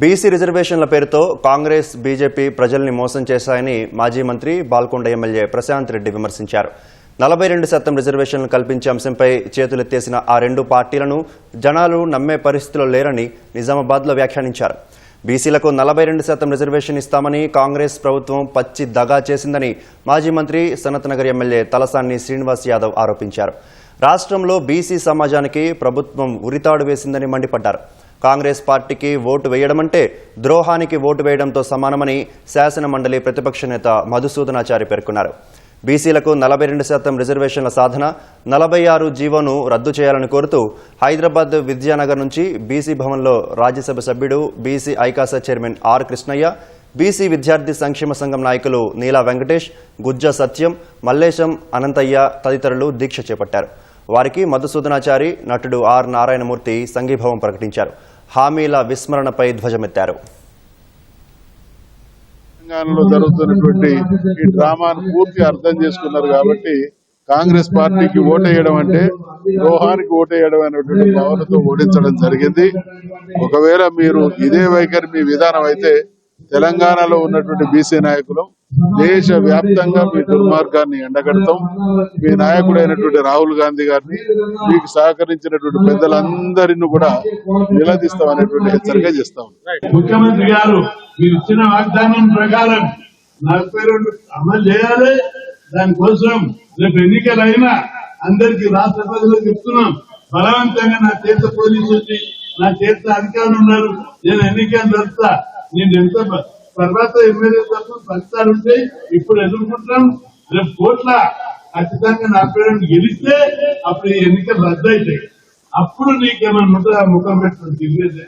BC రిజర్వేషన్ల పేరుతో Congress BJP ప్రజల్ని మోసం చేశాయని మాజీ మంత్రి బాల్కొండ ఎమ్మెల్యే ప్రశాంత్ రెడ్డి విమర్శించారు. 42% రిజర్వేషన్లు కల్పించే అంశంపై చేతులెత్తేసిన ఆ రెండు పార్టీలను జనాలు నమ్మే పరిస్థితిలో లేరని నిజామాబాద్లో వ్యాఖ్యానించారు. బీసీలకు 42% రిజర్వేషన్ ఇస్తామని కాంగ్రెస్ ప్రభుత్వం పచ్చి దగా చేసిందని మాజీ మంత్రి సనత్నగర్ ఎమ్మెల్యే తలసాని శ్రీనివాస్ యాదవ్ ఆరోపించారు. రాష్ట్రంలో బీసీ సమాజానికి ప్రభుత్వం ఉరితాడు వేసిందని మండిపడ్డారు. కాంగ్రెస్ పార్టీకి ఓటు వేయడమంటే ద్రోహానికి ఓటు వేయడంతో సమానమని శాసన మండలి ప్రతిపక్ష నేత మధుసూదనాచారి పేర్కొన్నారు. బీసీలకు 42% రిజర్వేషన్ల సాధన 46 జీవోను రద్దు చేయాలని కోరుతూ హైదరాబాద్ విద్యానగర్ నుంచి బీసీ భవన్లో రాజ్యసభ సభ్యుడు బీసీ ఐకాసా చైర్మన్ ఆర్ కృష్ణయ్య, బీసీ విద్యార్థి సంక్షేమ సంఘం నాయకులు నీలా వెంకటేష్, గుజ్జ సత్యం, మల్లేశం, అనంతయ్య తదితరులు దీక్ష చేపట్టారు. వారికి మధుసూదనాచారి, నటుడు ఆర్ నారాయణమూర్తి సంఘీభావం ప్రకటించారు. హామీల విస్మరణపై ధ్వజమెత్తారు. తెలంగాణలో జరుగుతున్నటువంటి ఈ డ్రామాను పూర్తిగా అర్థం చేసుకున్నారు కాబట్టి కాంగ్రెస్ పార్టీకి ఓటేయడం అంటే ద్రోహానికి ఓటేయడం అనేటువంటి భావనతో ఓడించడం జరిగింది. ఒకవేళ మీరు ఇదే వైఖరి మీ విధానం అయితే తెలంగాణలో ఉన్నటువంటి బీసీ నాయకులు దేశ వ్యాప్తంగా మీ దుర్మార్గాన్ని ఎండగడతాం. మీ నాయకుడైనటువంటి రాహుల్ గాంధీ గారిని, మీకు సహకరించినటువంటి పెద్దలందరినీ కూడా నిలదీస్తాం అనేటువంటి హెచ్చరిక చేస్తాం. ముఖ్యమంత్రి గారు మీరు ఇచ్చిన వాగ్దానం ప్రకారం 42 అమలు చేయాలి. దానికోసం రేపు ఎన్నికలైనా అందరికీ రాష్ట్ర ప్రజలు చెప్తున్నాం, బలవంతంగా నా చేత పోలీసు ఉంది, నా చేత అధికారులు ఉన్నారు, నేను ఎన్నికలు జరుపుతా, నేను ఎంత తర్వాత ఎమ్మెల్యే ఫలితాలు ఉంటాయి, ఇప్పుడు ఎదుర్కొంటాం. రేపు కోట్ల ఖచ్చితంగా 42 గెలిస్తే అప్పుడు ఈ ఎన్నికలు రద్దు అవుతాయి. అప్పుడు నీకేమన్నా ఉంటుందా ముఖం పెట్టుకుని తిరిగేది?